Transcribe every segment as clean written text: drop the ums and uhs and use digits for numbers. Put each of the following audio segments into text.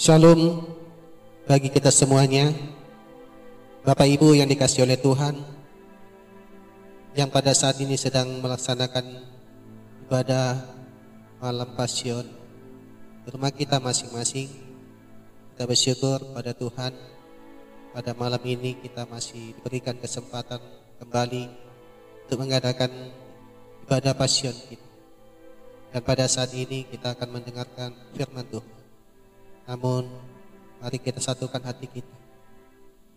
Shalom bagi kita semuanya, Bapak Ibu yang dikasihi oleh Tuhan, yang pada saat ini sedang melaksanakan ibadah malam Pasion di rumah kita masing-masing. Kita bersyukur pada Tuhan, pada malam ini kita masih diberikan kesempatan kembali untuk mengadakan ibadah Pasion kita. Dan pada saat ini kita akan mendengarkan firman Tuhan. Namun mari kita satukan hati kita.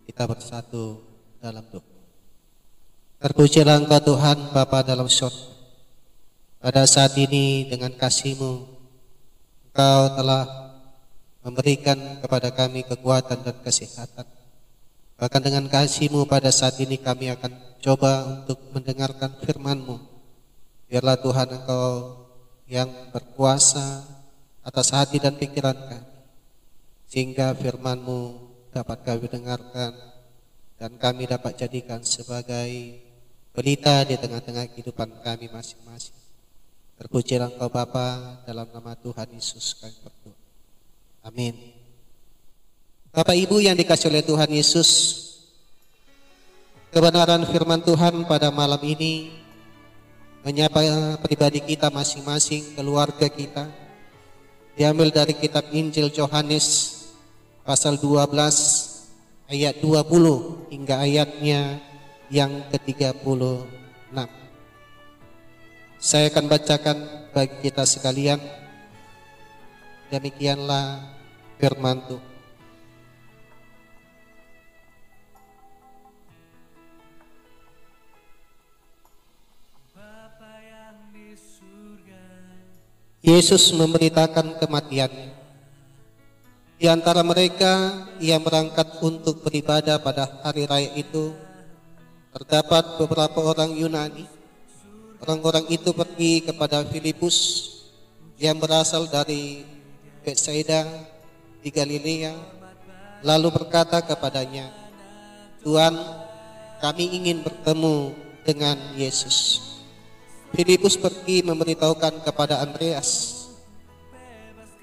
Kita bersatu dalam doa. Terpujilah Engkau Tuhan Bapa dalam surga. Pada saat ini dengan kasih-Mu Engkau telah memberikan kepada kami kekuatan dan kesehatan. Bahkan dengan kasih-Mu pada saat ini kami akan coba untuk mendengarkan firman-Mu. Biarlah Tuhan Engkau yang berkuasa atas hati dan pikiran kami, sehingga firman-Mu dapat kami dengarkan dan kami dapat jadikan sebagai berita di tengah-tengah kehidupan kami masing-masing. Terpujilah Engkau Bapa, dalam nama Tuhan Yesus kami berdoa. Amin. Bapak Ibu yang dikasihi oleh Tuhan Yesus, kebenaran firman Tuhan pada malam ini menyapa pribadi kita masing-masing, keluarga kita, diambil dari kitab Injil Yohanes pasal 12 ayat 20 hingga ayatnya yang ke-36. Saya akan bacakan bagi kita sekalian. Demikianlah firman Tuhan. Yesus memberitakan kematiannya. Di antara mereka yang berangkat untuk beribadah pada hari raya itu, terdapat beberapa orang Yunani. Orang-orang itu pergi kepada Filipus yang berasal dari Betsaida di Galilea, lalu berkata kepadanya, "Tuhan, kami ingin bertemu dengan Yesus." Filipus pergi memberitahukan kepada Andreas.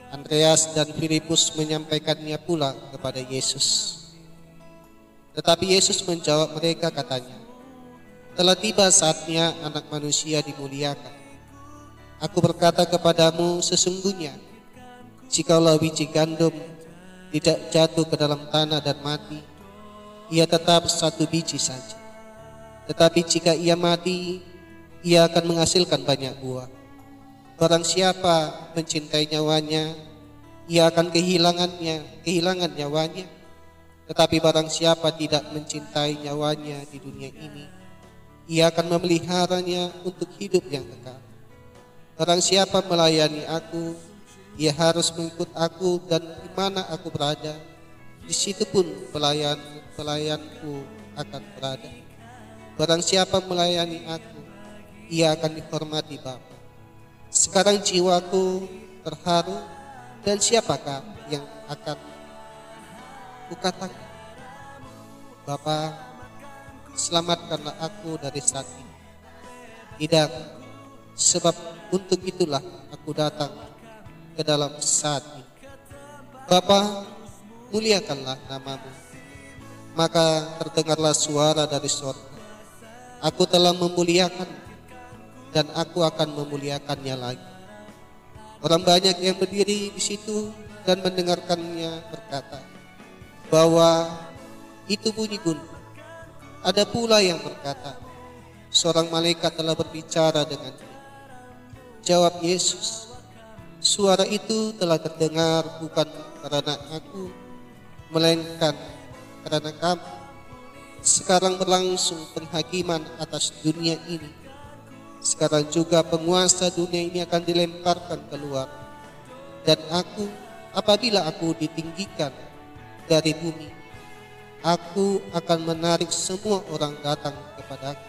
Andreas dan Filipus menyampaikannya pula kepada Yesus. Tetapi Yesus menjawab mereka, katanya, "Telah tiba saatnya Anak Manusia dimuliakan. Aku berkata kepadamu, sesungguhnya jikalau biji gandum tidak jatuh ke dalam tanah dan mati, ia tetap satu biji saja. Tetapi jika ia mati, ia akan menghasilkan banyak buah. Barang siapa mencintai nyawanya, ia akan kehilangan nyawanya. Tetapi barang siapa tidak mencintai nyawanya di dunia ini, ia akan memeliharanya untuk hidup yang kekal. Barang siapa melayani aku, ia harus mengikut aku, dan di mana aku berada, di situ pun pelayanku akan berada. Barang siapa melayani aku, ia akan dihormati Bapa. Sekarang jiwaku terharu, dan siapakah yang akan kukatakan, Bapa, selamatkanlah aku dari saat ini? Tidak, sebab untuk itulah aku datang ke dalam saat ini. Bapa, muliakanlah namamu." Maka terdengarlah suara dari surga, "Aku telah memuliakan dan aku akan memuliakannya lagi." Orang banyak yang berdiri di situ dan mendengarkannya berkata bahwa itu bunyi guntur. Ada pula yang berkata, "Seorang malaikat telah berbicara dengan dia." Jawab Yesus, "Suara itu telah terdengar bukan karena aku, melainkan karena kamu. Sekarang berlangsung penghakiman atas dunia ini. Sekarang juga penguasa dunia ini akan dilemparkan keluar. Dan aku, apabila aku ditinggikan dari bumi, aku akan menarik semua orang datang kepadaku."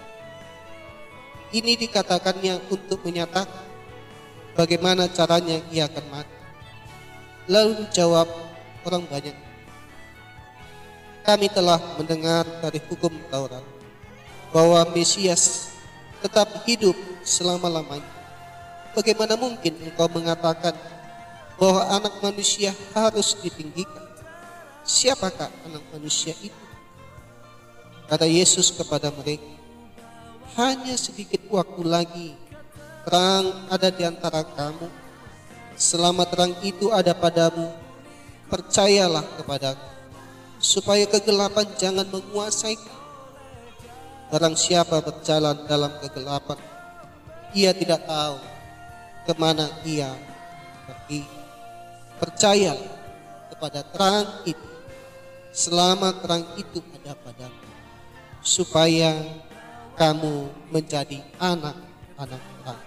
Ini dikatakannya untuk menyatakan bagaimana caranya ia akan mati. Lalu menjawab orang banyak, "Kami telah mendengar dari hukum Taurat bahwa Mesias tetap hidup selama-lamanya. Bagaimana mungkin engkau mengatakan bahwa anak manusia harus ditinggikan. Siapakah anak manusia itu? Kata Yesus kepada mereka, hanya sedikit waktu lagi terang ada di antara kamu. Selama terang itu ada padamu, percayalah kepadaku, supaya kegelapan jangan menguasai. Barang siapa berjalan dalam kegelapan, ia tidak tahu kemana ia pergi. Percayalah kepada terang itu, selama terang itu ada padamu, supaya kamu menjadi anak-anak terang.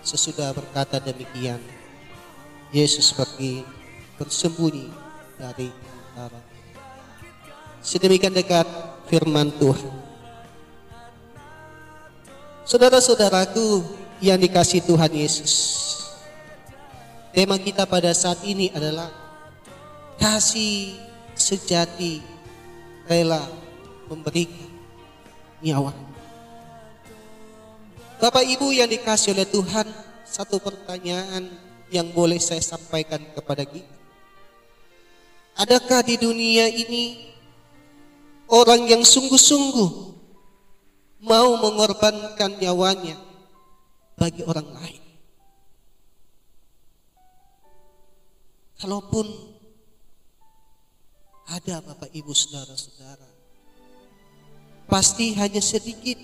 Sesudah berkata demikian, Yesus pergi bersembunyi dari antara. Sedemikian dekat firman Tuhan. Saudara-saudaraku yang dikasihi Tuhan Yesus, tema kita pada saat ini adalah kasih sejati rela memberikan nyawa. Bapak Ibu yang dikasihi oleh Tuhan, satu pertanyaan yang boleh saya sampaikan kepada kita. Adakah di dunia ini orang yang sungguh-sungguh mau mengorbankan nyawanya bagi orang lain? Kalaupun ada Bapak Ibu saudara-saudara, pasti hanya sedikit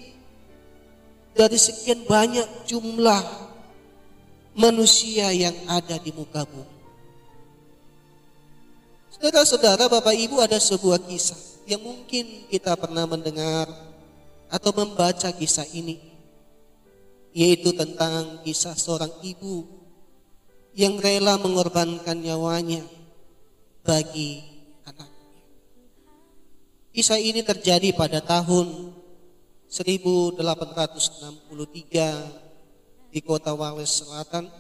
dari sekian banyak jumlah manusia yang ada di muka bumi. Saudara-saudara, Bapak Ibu, ada sebuah kisah yang mungkin kita pernah mendengar atau membaca kisah ini, yaitu tentang kisah seorang ibu yang rela mengorbankan nyawanya bagi anaknya. Kisah ini terjadi pada tahun 1863 di kota Wales Selatan.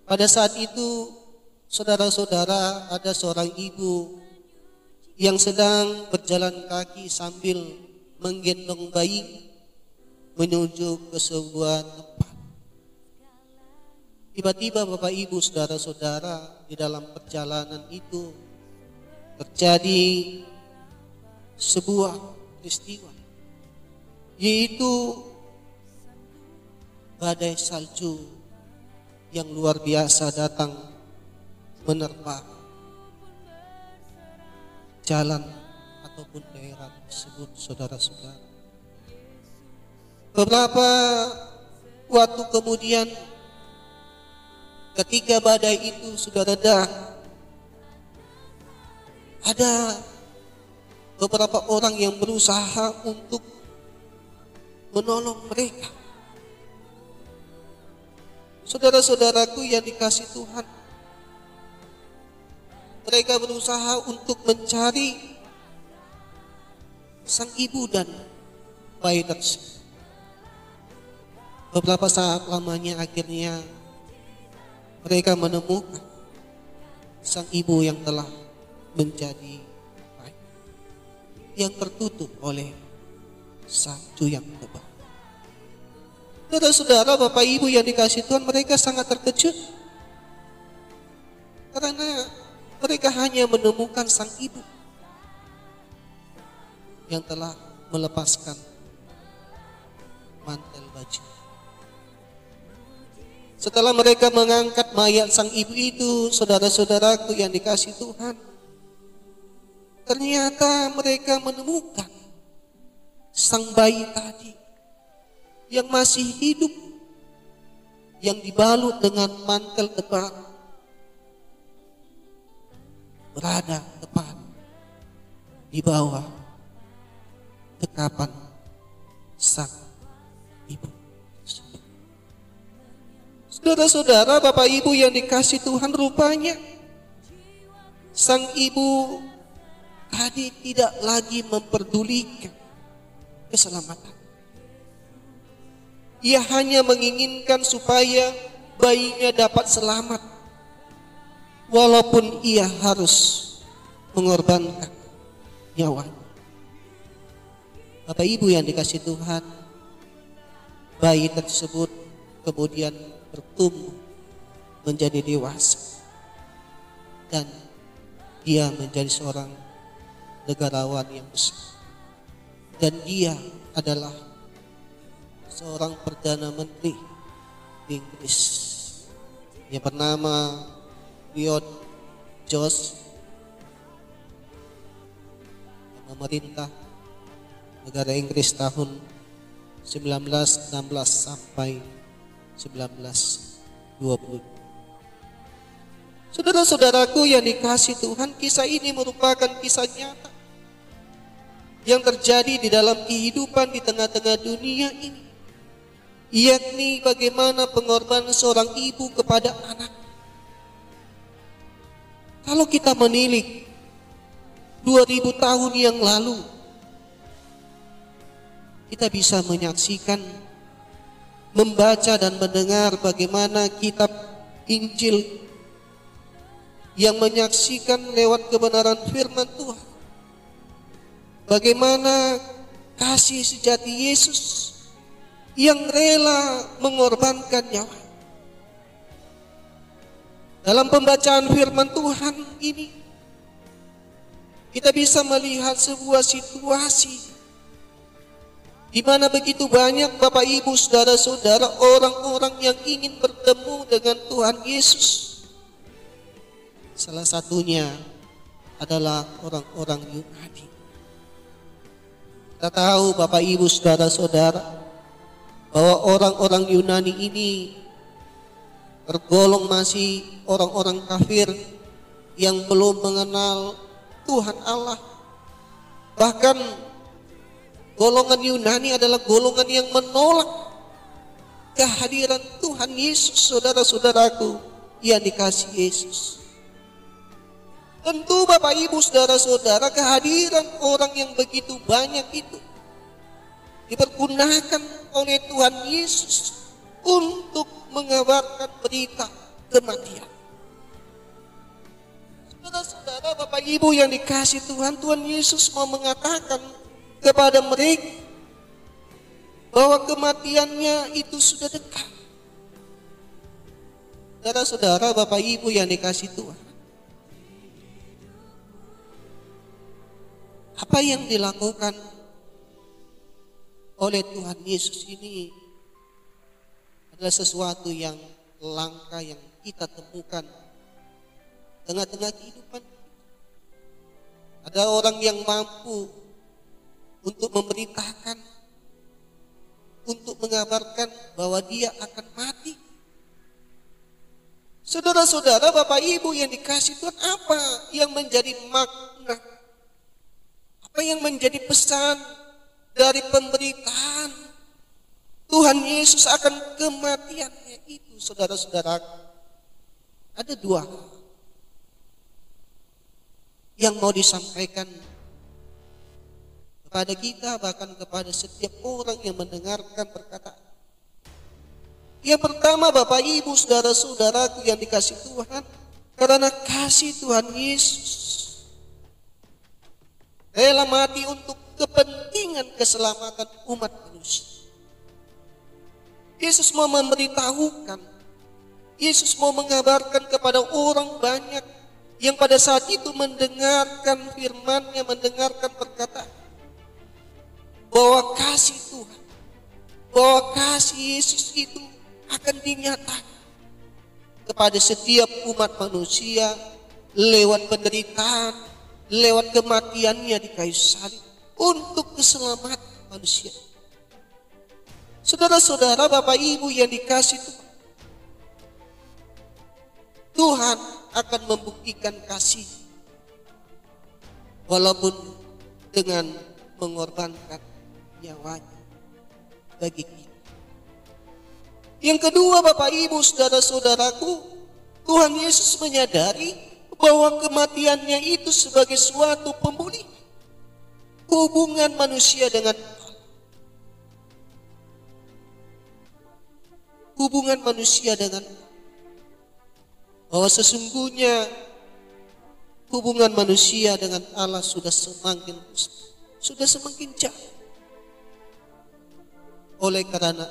Pada saat itu, saudara-saudara, ada seorang ibu yang sedang berjalan kaki sambil menggendong bayi menuju ke sebuah tempat. Tiba-tiba Bapak Ibu saudara-saudara, di dalam perjalanan itu terjadi sebuah peristiwa, yaitu badai salju yang luar biasa datang menerpa jalan ataupun daerah tersebut, saudara-saudara. Beberapa waktu kemudian, ketika badai itu sudah reda, ada beberapa orang yang berusaha untuk menolong mereka. Saudara-saudaraku yang dikasihi Tuhan, mereka berusaha untuk mencari sang ibu dan bayi tersebut. Beberapa saat lamanya akhirnya mereka menemukan sang ibu yang telah menjadi bayi, yang tertutup oleh salju yang tebal. Saudara-saudara, Bapak Ibu yang dikasihi Tuhan, mereka sangat terkejut karena mereka hanya menemukan sang ibu yang telah melepaskan mantel baju. Setelah mereka mengangkat mayat sang ibu itu, saudara-saudaraku yang dikasihi Tuhan, ternyata mereka menemukan sang bayi tadi yang masih hidup, yang dibalut dengan mantel tebal, berada tepat di bawah dekapan sang ibu. Saudara-saudara, Bapak Ibu yang dikasihi Tuhan, rupanya sang ibu tadi tidak lagi memperdulikan keselamatan. Ia hanya menginginkan supaya bayinya dapat selamat, walaupun ia harus mengorbankan nyawanya. Bapak Ibu yang dikasihi Tuhan, bayi tersebut kemudian bertumbuh menjadi dewasa dan dia menjadi seorang negarawan yang besar. Dan dia adalah seorang Perdana Menteri di Inggris yang bernama Lloyd George, yang memerintah negara Inggris tahun 1916 sampai 1920. Saudara-saudaraku yang dikasihi Tuhan, kisah ini merupakan kisah nyata yang terjadi di dalam kehidupan di tengah-tengah dunia ini, yakni bagaimana pengorbanan seorang ibu kepada anak. Kalau kita menilik 2000 tahun yang lalu, kita bisa menyaksikan, membaca dan mendengar bagaimana kitab Injil yang menyaksikan lewat kebenaran firman Tuhan bagaimana kasih sejati Yesus yang rela mengorbankan nyawa. Dalam pembacaan firman Tuhan ini kita bisa melihat sebuah situasi di mana begitu banyak Bapak Ibu Saudara-saudara orang-orang yang ingin bertemu dengan Tuhan Yesus. Salah satunya adalah orang-orang Yunani. Kita tahu Bapak Ibu Saudara-saudara bahwa orang-orang Yunani ini tergolong masih orang-orang kafir yang belum mengenal Tuhan Allah. Bahkan golongan Yunani adalah golongan yang menolak kehadiran Tuhan Yesus, saudara-saudaraku yang dikasihi Yesus. Tentu Bapak Ibu Saudara-saudara, kehadiran orang yang begitu banyak itu dipergunakan oleh Tuhan Yesus untuk mengabarkan berita kematian. Saudara-saudara, Bapak Ibu yang dikasihi Tuhan, Tuhan Yesus mau mengatakan kepada mereka bahwa kematiannya itu sudah dekat. Saudara-saudara, Bapak Ibu yang dikasihi Tuhan, apa yang dilakukan oleh Tuhan Yesus ini adalah sesuatu yang langka yang kita temukan tengah-tengah kehidupan. Ada orang yang mampu untuk memberitakan, untuk mengabarkan bahwa dia akan mati. Saudara-saudara, Bapak Ibu yang dikasihi Tuhan, apa yang menjadi makna, apa yang menjadi pesan dari pemberitaan Tuhan Yesus akan kematiannya itu, saudara-saudara? Ada dua yang mau disampaikan kepada kita, bahkan kepada setiap orang yang mendengarkan perkataan. Yang pertama, Bapak Ibu saudara-saudaraku yang dikasihi Tuhan, karena kasih Tuhan Yesus rela mati untuk kepentingan keselamatan umat manusia. Yesus mau memberitahukan, Yesus mau mengabarkan kepada orang banyak yang pada saat itu mendengarkan firman-Nya, mendengarkan perkataan, bahwa kasih Tuhan, bahwa kasih Yesus itu akan dinyatakan kepada setiap umat manusia lewat penderitaan, lewat kematiannya di kayu salib untuk keselamatan manusia. Saudara-saudara, Bapak Ibu yang dikasihi Tuhan, Tuhan akan membuktikan kasih walaupun dengan mengorbankan nyawanya bagi kita. Yang kedua, Bapak Ibu saudara-saudaraku, Tuhan Yesus menyadari bahwa kematiannya itu sebagai suatu pemulih hubungan manusia dengan Allah. Hubungan manusia dengan Allah. Bahwa sesungguhnya hubungan manusia dengan Allah sudah semakin jauh. Oleh karena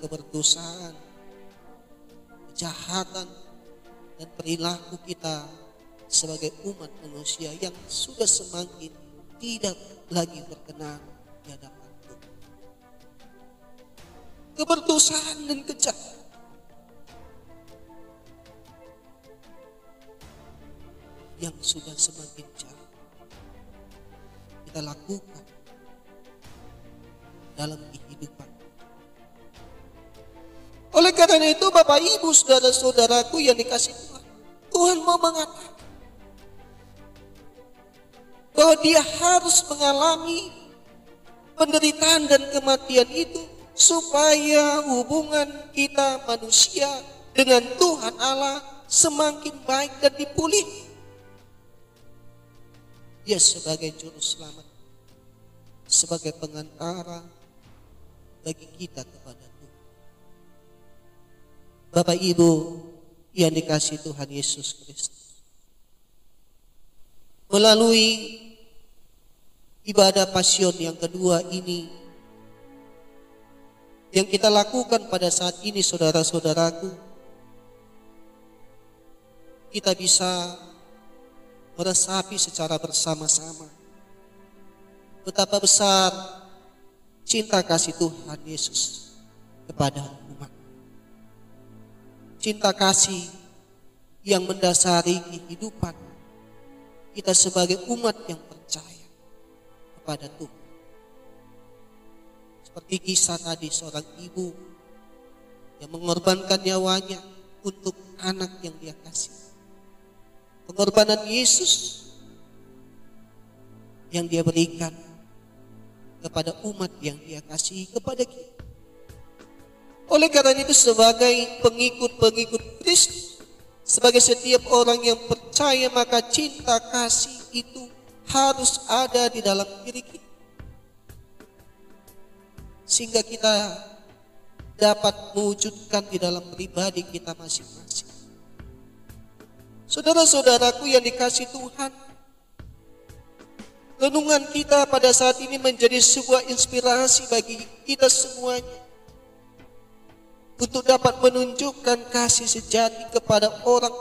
keberdosaan kejahatan dan perilaku kita sebagai umat manusia yang sudah semakin tidak lagi berkenan di hadapan Tuhan. Keberdosan dan kejahatan yang sudah semakin jauh kita lakukan dalam kehidupan. Oleh karena itu Bapak Ibu saudara-saudaraku yang dikasihi Tuhan, Tuhan mau mengatakan bahwa Dia harus mengalami penderitaan dan kematian itu supaya hubungan kita manusia dengan Tuhan Allah semakin baik dan dipulih. Dia sebagai juru selamat, sebagai pengantara bagi kita kepada Tuhan. Bapak Ibu yang dikasihi Tuhan Yesus Kristus, melalui ibadah pasion yang kedua ini yang kita lakukan pada saat ini, saudara-saudaraku, kita bisa meresapi secara bersama-sama betapa besar cinta kasih Tuhan Yesus kepada umat. Cinta kasih yang mendasari kehidupan kita sebagai umat yang percaya kepada Tuhan. Seperti kisah tadi seorang ibu yang mengorbankan nyawanya untuk anak yang dia kasih. Pengorbanan Yesus yang Dia berikan kepada umat yang Dia kasihi kepada kita. Oleh karena itu sebagai pengikut-pengikut Kristus, sebagai setiap orang yang percaya, maka cinta kasih itu harus ada di dalam diri kita, sehingga kita dapat mewujudkan di dalam pribadi kita masing-masing. Saudara-saudaraku yang dikasihi Tuhan, renungan kita pada saat ini menjadi sebuah inspirasi bagi kita semuanya untuk dapat menunjukkan kasih sejati kepada orang.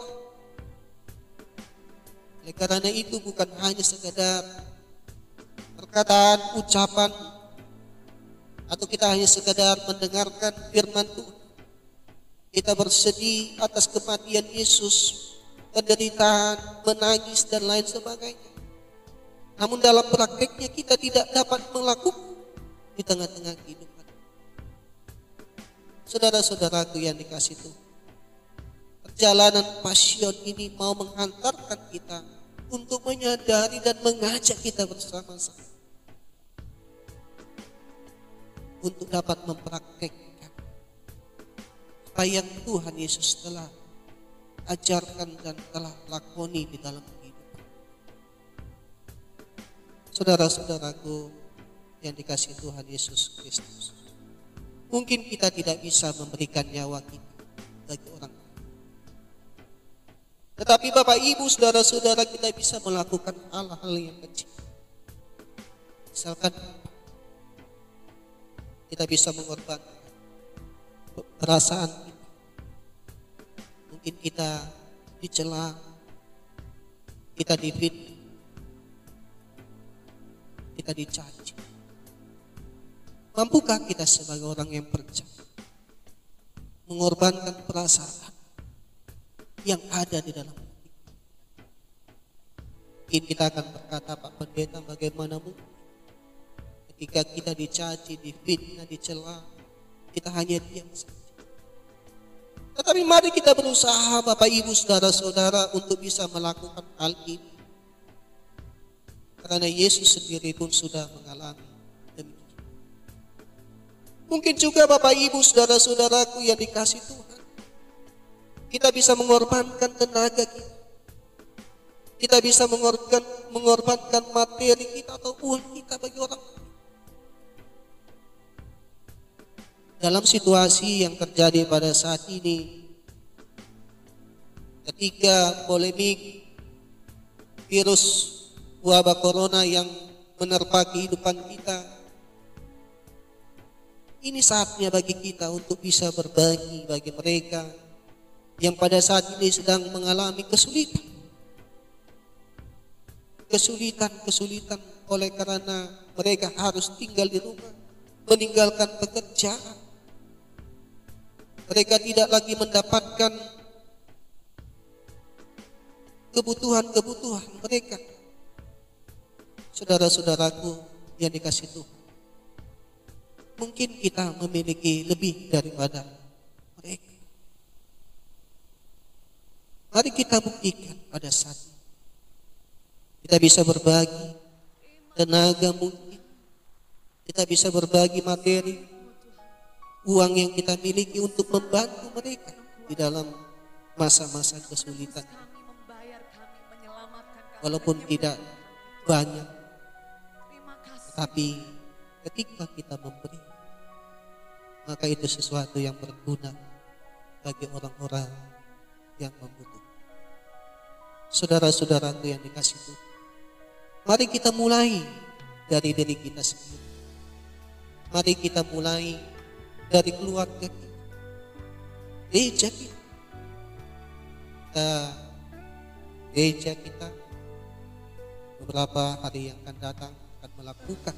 Oleh karena itu bukan hanya sekadar perkataan, ucapan, atau kita hanya sekadar mendengarkan firman Tuhan. Kita bersedih atas kematian Yesus, penderitaan, menangis dan lain sebagainya. Namun dalam prakteknya kita tidak dapat melakukan di tengah-tengah kehidupan. Saudara-saudaraku yang dikasihi Tuhan, perjalanan pasion ini mau menghantarkan kita untuk menyadari dan mengajak kita bersama-sama untuk dapat mempraktekkan apa yang Tuhan Yesus telah ajarkan dan telah lakoni di dalam kehidupan. Saudara-saudaraku yang dikasihi Tuhan Yesus Kristus, mungkin kita tidak bisa memberikan nyawa kita bagi orang lain, tetapi Bapak Ibu saudara-saudara, kita bisa melakukan hal-hal yang kecil. Misalkan kita bisa mengorbankan perasaan kita. Mungkin kita dicela, kita difitnah, kita dicaci. Mampukah kita sebagai orang yang percaya mengorbankan perasaan yang ada di dalam hati? Mungkin kita akan berkata, Pak Pendeta, bagaimana mungkin ketika kita dicaci, difitnah, dicela, kita hanya diam saja. Tetapi mari kita berusaha Bapak Ibu saudara-saudara untuk bisa melakukan hal ini, karena Yesus sendiri pun sudah mengalami demikian. Mungkin juga Bapak Ibu saudara-saudaraku yang dikasihi Tuhan, kita bisa mengorbankan tenaga kita, kita bisa mengorbankan materi kita atau uang kita bagi orang lain. Dalam situasi yang terjadi pada saat ini, ketika polemik virus wabah corona yang menerpa kehidupan kita, ini saatnya bagi kita untuk bisa berbagi bagi mereka yang pada saat ini sedang mengalami kesulitan oleh karena mereka harus tinggal di rumah, meninggalkan pekerjaan. Mereka tidak lagi mendapatkan kebutuhan mereka. Saudara-saudaraku yang dikasihi Tuhan, mungkin kita memiliki lebih daripada mereka. Mari kita buktikan pada saat ini. Kita bisa berbagi tenaga mungkin. Kita bisa berbagi materi, uang yang kita miliki untuk membantu mereka di dalam masa-masa kesulitan. Walaupun tidak banyak, tapi ketika kita memberi, maka itu sesuatu yang berguna bagi orang-orang yang membutuhkan. Saudara-saudaraku yang dikasihi Tuhan, mari kita mulai dari diri kita sendiri. Mari kita mulai dari keluarga kita, gereja kita. Gereja kita beberapa hari yang akan datang akan melakukan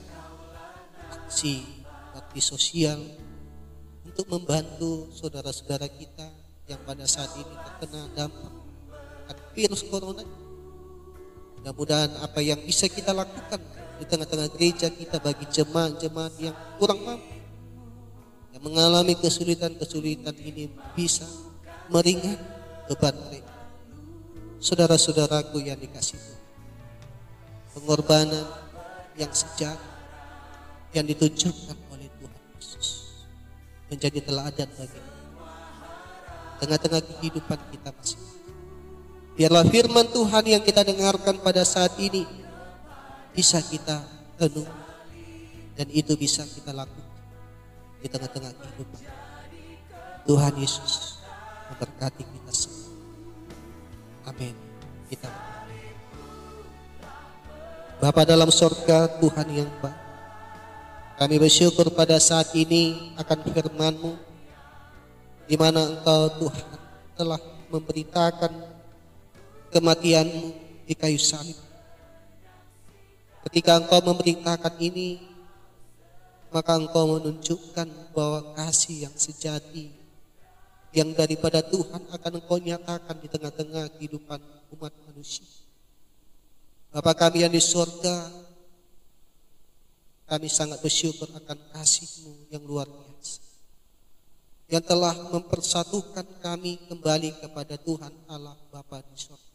aksi bakti sosial untuk membantu saudara-saudara kita yang pada saat ini terkena dampak virus corona. Mudah-mudahan apa yang bisa kita lakukan di tengah-tengah gereja kita bagi jemaat-jemaat yang kurang mampu, yang mengalami kesulitan-kesulitan ini, bisa meringan beban mereka. Saudara-saudaraku yang dikasihi Tuhan, pengorbanan yang sejati yang ditunjukkan oleh Tuhan Yesus menjadi teladan bagi kita tengah-tengah kehidupan kita masing-masing. Biarlah firman Tuhan yang kita dengarkan pada saat ini bisa kita renung dan itu bisa kita lakukan di tengah-tengah kehidupan. Tuhan Yesus memberkati kita semua. Amin. Kita Bapa dalam surga, Tuhan yang baik, kami bersyukur pada saat ini akan firman-Mu, di mana Engkau Tuhan telah memberitakan kematian-Mu di kayu salib. Ketika Engkau memberitakan ini, maka Engkau menunjukkan bahwa kasih yang sejati yang daripada Tuhan akan Engkau nyatakan di tengah-tengah kehidupan umat manusia. Bapa kami yang di surga, kami sangat bersyukur akan kasih-Mu yang luar biasa, yang telah mempersatukan kami kembali kepada Tuhan Allah Bapa di surga,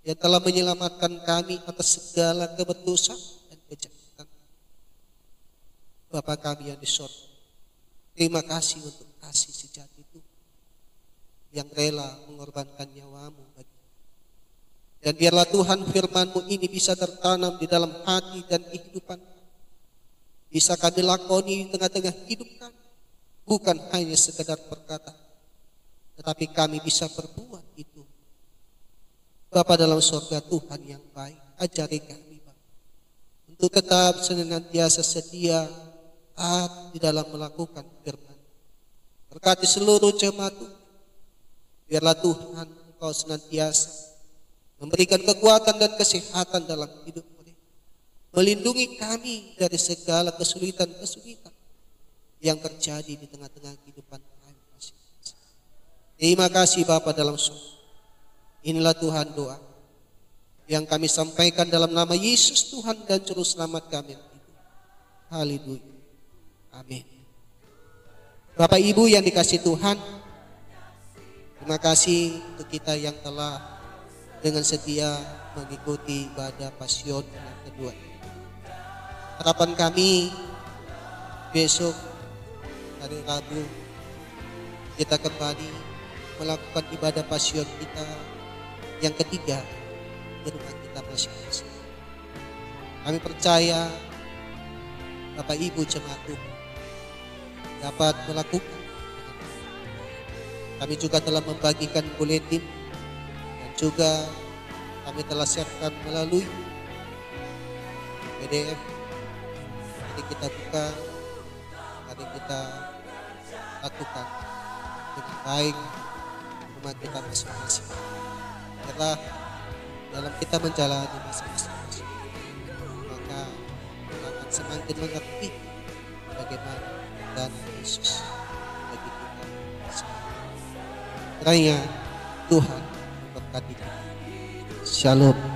yang telah menyelamatkan kami atas segala keberdosan dan kejahatan. Bapa kami yang di surga, terima kasih untuk kasih sejati itu yang rela mengorbankan nyawa-Mu bagi. Dan biarlah Tuhan firman-Mu ini bisa tertanam di dalam hati dan kehidupan, bisa kami lakoni di tengah-tengah hidup kami, bukan hanya sekedar berkata, tetapi kami bisa berbuat itu. Bapa dalam surga, Tuhan yang baik, ajari kami Bapa untuk tetap senantiasa setia taat di dalam melakukan firman. Berkati seluruh jemaat Tuhan, biarlah Tuhan Engkau senantiasa memberikan kekuatan dan kesehatan dalam hidup mereka, melindungi kami dari segala kesulitan-kesulitan yang terjadi di tengah-tengah kehidupan kami masing-masing. Terima kasih Bapa dalam surga. Inilah Tuhan doa yang kami sampaikan dalam nama Yesus Tuhan dan Juru Selamat kami. Haleluya. Amin. Bapak Ibu yang dikasihi Tuhan, terima kasih untuk kita yang telah dengan setia mengikuti ibadah Pasion yang kedua. Harapan kami besok hari Rabu kita kembali melakukan ibadah Pasion kita yang ketiga di rumah kita masing-masing. Kami percaya Bapak Ibu jemaat Tuhan dapat melakukan. Kami juga telah membagikan buletin dan juga kami telah siapkan melalui PDF. Mari kita buka, mari kita lakukan dengan baik rumah kita masing-masing. Biarlah dalam kita menjalani masa-masa tersebut, maka kita akan semakin mengerti bagaimana dan Yesus bagi kita semua. Kiranya Tuhan memberkati kita. Shalom.